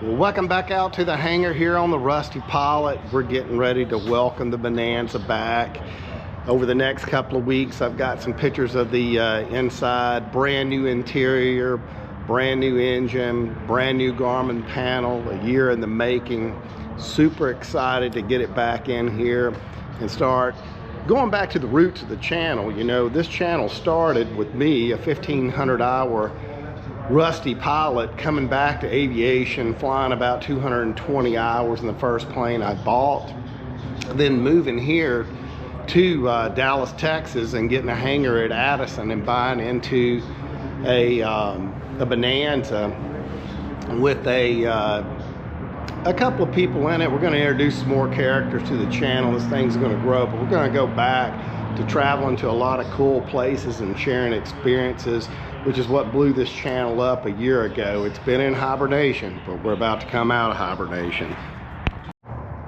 Well, welcome back out to the hangar here on the Rusty Pilot. We're getting ready to welcome the Bonanza back. Over the next couple of weeks, I've got some pictures of the inside, brand new interior, brand new engine, brand new Garmin panel, a year in the making. Super excited to get it back in here and start going back to the roots of the channel. You know, this channel started with me, a 1,500-hour Rusty Pilot, coming back to aviation, flying about 220 hours in the first plane I bought, then moving here to Dallas, Texas, and getting a hangar at Addison and buying into a Bonanza with a couple of people in it. We're going to introduce some more characters to the channel. This thing's going to grow, but we're going to go back to traveling to a lot of cool places and sharing experiences, which is what blew this channel up a year ago. It's been in hibernation, but we're about to come out of hibernation.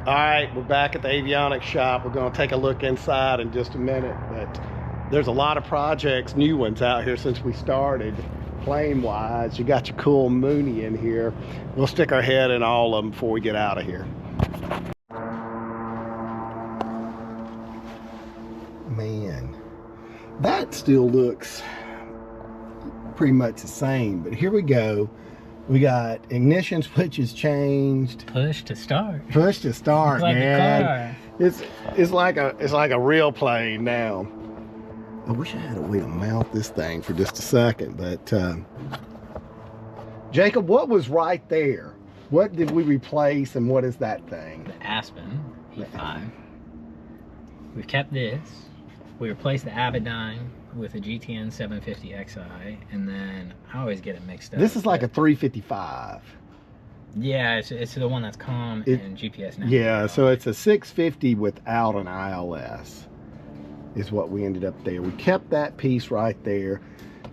All right, we're back at the Avionics shop. We're going to take a look inside in just a minute, but there's a lot of projects, new ones out here since we started, plane-wise. You got your cool Mooney in here. We'll stick our head in all of them before we get out of here. Man, that still looks pretty much the same, but here we go. We got ignition switches changed. Push to start. Push to start, like man. It's like a real plane now. I wish I had a way to mount this thing for just a second, but Jacob, what was right there? What did we replace, and what is that thing? The Aspen E5. We've kept this. We replaced the Avidyne with a GTN 750 XI, and then I always get it mixed up. This is like a 355. Yeah, it's the one that's COM and GPS now. Yeah, so it's a 650 without an ILS is what we ended up there. We kept that piece right there.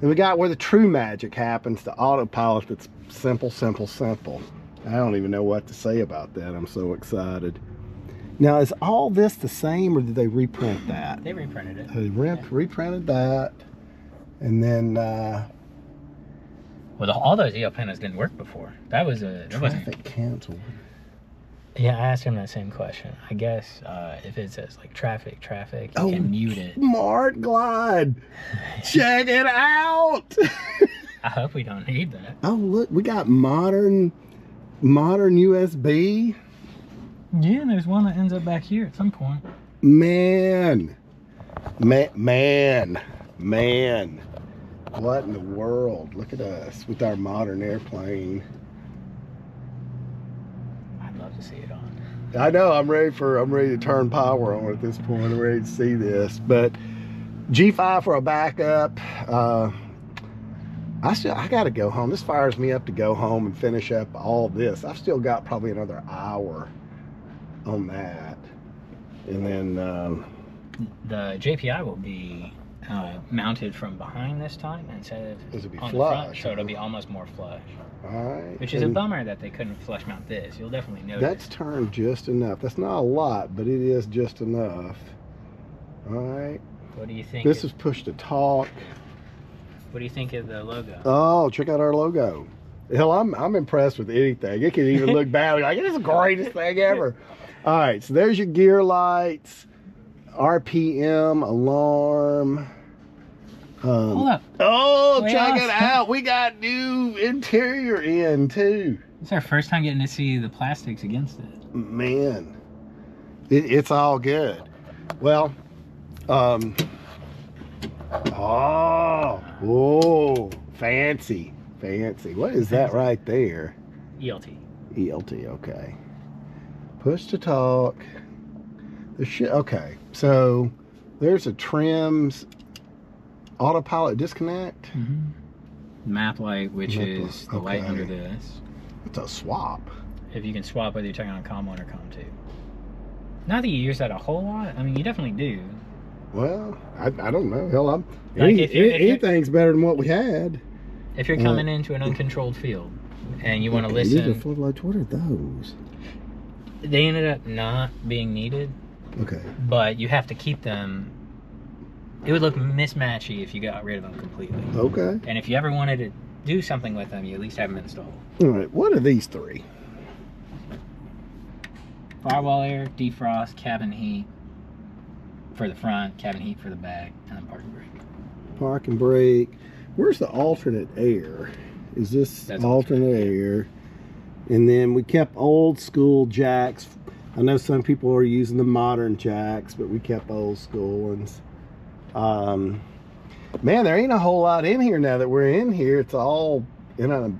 And we got where the true magic happens, the autopilot that's simple, simple, simple. I don't even know what to say about that. I'm so excited. Now, is all this the same, or did they reprint that? They reprinted it. They reprinted that. And then... well, all those EL panels didn't work before. That was a... Traffic canceled. Yeah, I asked him that same question. I guess if it says, like, traffic, you can mute it. Smart glide. Check it out. I hope we don't need that. Oh, look, we got modern USB. Yeah, and there's one that ends up back here at some point. Man. What in the world? Look at us with our modern airplane. I'd love to see it on. I know, I'm ready to turn power on at this point. I'm ready to see this. But G5 for a backup. I gotta go home. This fires me up to go home and finish up all this. I've still got probably another hour on that, and then the JPI will be mounted from behind this time instead of on flush, the front, so it'll be almost more flush. All right, which is a bummer that they couldn't flush mount this. You'll definitely notice that's turned just enough. That's not a lot, but it is just enough. All right, what do you think? This is push to talk. What do you think of the logo? Oh, check out our logo. Hell, I'm impressed with anything. It can even look bad. Like, it's the greatest thing ever. All right, so there's your gear lights, RPM, alarm. Hold up. Oh, check it out. We got new interior in, too. It's our first time getting to see the plastics against it. Man, it's all good. Well, whoa, fancy. What is that right there? ELT, okay. Push to talk. Okay, so there's a trims autopilot disconnect. Map light, which is the light under this. It's a swap. If you can swap whether you're turning on COM 1 or COM 2. Not that you use that a whole lot. I mean, you definitely do. Well, I don't know. Hell, anything's better than what we had. If you're coming into an uncontrolled field and you want to listen... These are floodlights. What are those? They ended up not being needed. Okay. But you have to keep them It would look mismatchy if you got rid of them completely. Okay. And if you ever wanted to do something with them, you at least have them installed. All right. What are these three? Firewall air, defrost, cabin heat for the front, cabin heat for the back, and then parking brake. Parking brake. Where's the alternate air? Is this alternate air? And then we kept old school jacks. I know some people are using the modern jacks, but we kept old school ones. Man, there ain't a whole lot in here now that we're in here. It's all in an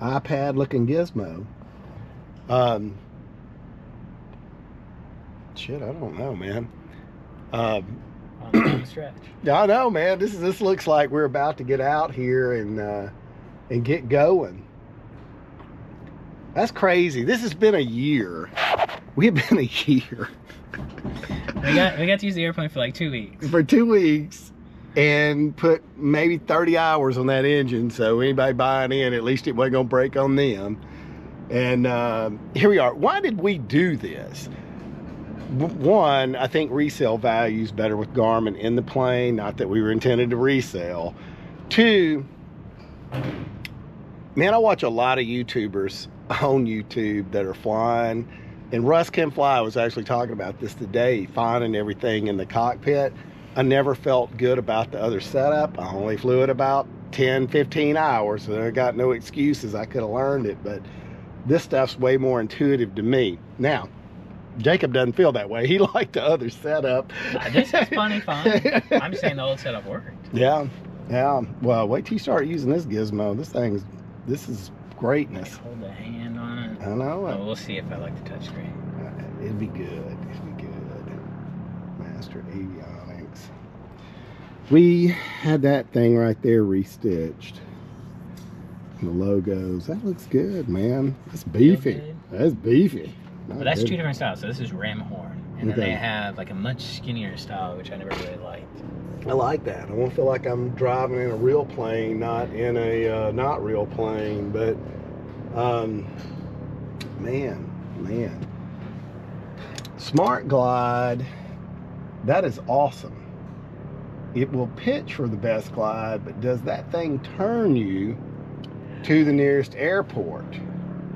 iPad looking gizmo. Shit, I don't know, man. On the stretch. I know, man. This looks like we're about to get out here and get going. That's crazy. This has been a year. We have been a year. We got to use the airplane for like 2 weeks. For 2 weeks, and put maybe 30 hours on that engine. So anybody buying in, at least it wasn't gonna break on them. And here we are. Why did we do this? One, I think resale value is better with Garmin in the plane. Not that we were intended to resell. Two, man, I watch a lot of YouTubers on YouTube that are flying. And Russ Can Fly was actually talking about this today, finding everything in the cockpit. I never felt good about the other setup. I only flew it about 10, 15 hours, so I got no excuses. I could have learned it, but this stuff's way more intuitive to me. Now, Jacob doesn't feel that way. He liked the other setup. This is funny fun. I'm saying the old setup worked. Yeah, yeah. Well, wait till you start using this gizmo. This is greatness. Hold the hand on it. I know. Oh, we'll see if I like the touchscreen. It'd be good. It'd be good. Master Avionics. We had that thing right there restitched. The logos. That looks good, man. That's beefy. That's beefy. But that's two different styles. So this is ram horn, and then they have like a much skinnier style, which I never really liked. I like that. I won't feel like I'm driving in a real plane, not in a not real plane. But man, Smart Glide. That is awesome. It will pitch for the best glide, but does that thing turn you to the nearest airport?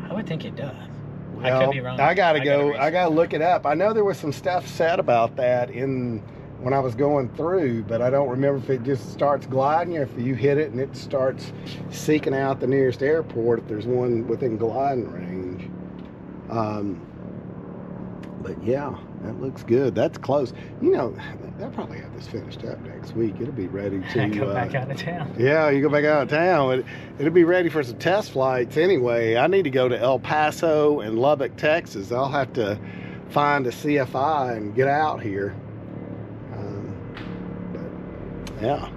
I would think it does. Well, I could be wrong. I gotta look it up. I know there was some stuff said about that when I was going through, but I don't remember if it just starts gliding or if you hit it and it starts seeking out the nearest airport if there's one within gliding range. But yeah, that looks good. That's close. You know, they'll probably have this finished up next week. It'll be ready to go back out of town. Yeah, you go back out of town. It'll be ready for some test flights anyway. I need to go to El Paso and Lubbock, Texas. I'll have to find a CFI and get out here. But yeah.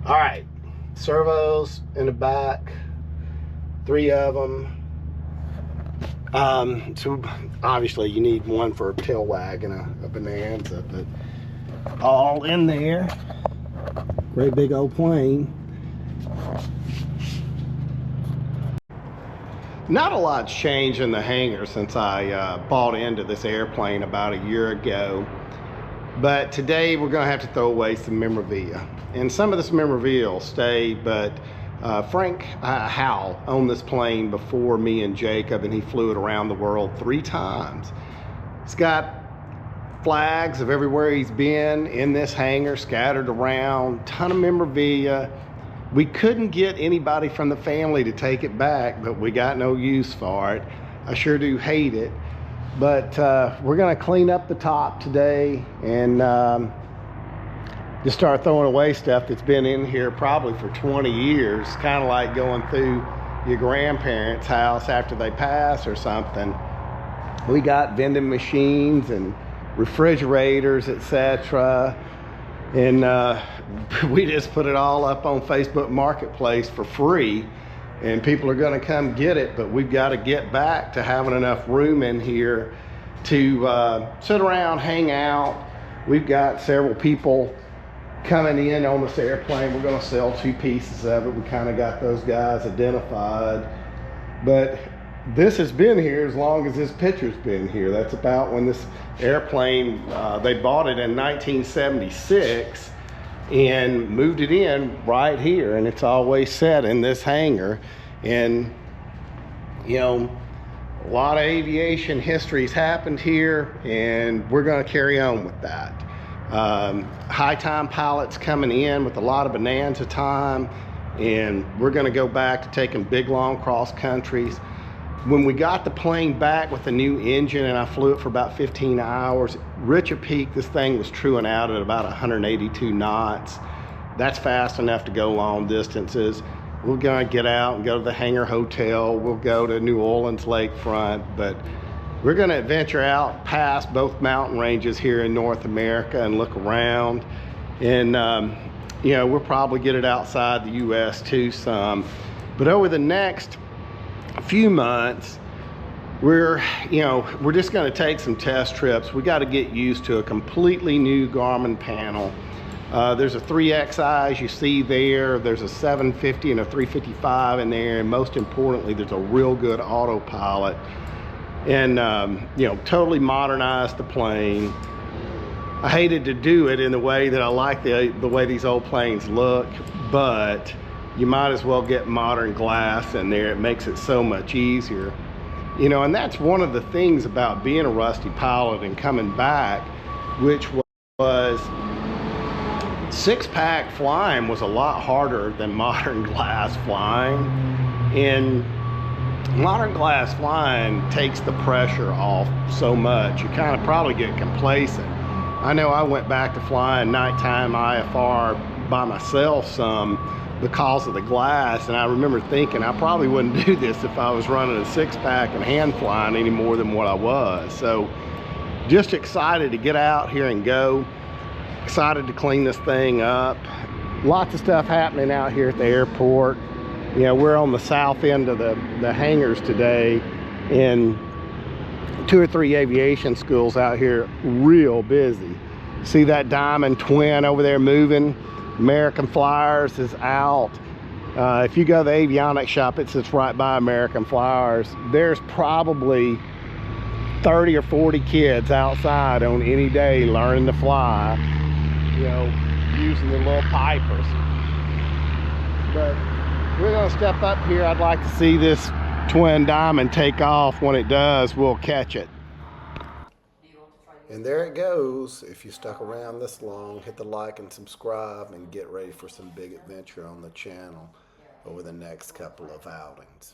All right, servos in the back, 3 of them. So obviously you need one for a tail wagon, a Bonanza, but all in there. Great big old plane. Not a lot's changed in the hangar since I bought into this airplane about a year ago. But today we're gonna have to throw away some memorabilia. And some of this memorabilia will stay, but Frank Howell owned this plane before me and Jacob, and he flew it around the world 3 times. He's got flags of everywhere he's been in this hangar scattered around, ton of memorabilia. We couldn't get anybody from the family to take it back, but we got no use for it. I sure do hate it. But we're gonna clean up the top today and just start throwing away stuff that's been in here probably for 20 years. Kind of like going through your grandparents' house after they pass or something. We got vending machines and refrigerators, etc. And we just put it all up on Facebook Marketplace for free. And people are gonna come get it, but we've got to get back to having enough room in here to sit around, hang out. We've got several people coming in on this airplane. We're going to sell 2 pieces of it. We kind of got those guys identified, but this has been here as long as this picture's been here. That's about when this airplane, they bought it in 1976 and moved it in right here, and it's always set in this hangar. And you know, A lot of aviation history's happened here, and we're going to carry on with that. High time pilots coming in with a lot of bonanza time, and we're going to go back to taking big long cross countries. When we got the plane back with the new engine and I flew it for about 15 hours, Richard Peak, this thing was truing out at about 182 knots. That's fast enough to go long distances. We're gonna get out and go to the Hangar Hotel. We'll go to New Orleans lakefront, but we're gonna adventure out past both mountain ranges here in North America and look around. And you know, we'll probably get it outside the US too some. But over the next few months, we're just going to take some test trips. We got to get used to a completely new Garmin panel. There's a 3XI as you see there. There's a 750 and a 355 in there, and most importantly, there's a real good autopilot. And you know, totally modernized the plane. I hated to do it in the way that I like the way these old planes look, but you might as well get modern glass in there. It makes it so much easier. You know, and that's one of the things about being a rusty pilot and coming back, which was six-pack flying was a lot harder than modern glass flying. And modern glass flying takes the pressure off so much. You kind of probably get complacent. I know I went back to flying nighttime IFR by myself some because of the glass, and I remember thinking I probably wouldn't do this if I was running a six-pack and hand flying any more than what I was. So just excited to get out here and go. Excited to clean this thing up. Lots of stuff happening out here at the airport. You know, we're on the south end of the hangars today, and 2 or 3 aviation schools out here real busy. See that Diamond twin over there moving? American Flyers is out. If you go to the Avionics shop, it sits right by American Flyers. There's probably 30 or 40 kids outside on any day learning to fly, you know, using the little pipers. But we're gonna step up here. I'd like to see this twin Diamond take off. When it does, we'll catch it. And there it goes. If you stuck around this long, hit the like and subscribe and get ready for some big adventure on the channel over the next couple of outings.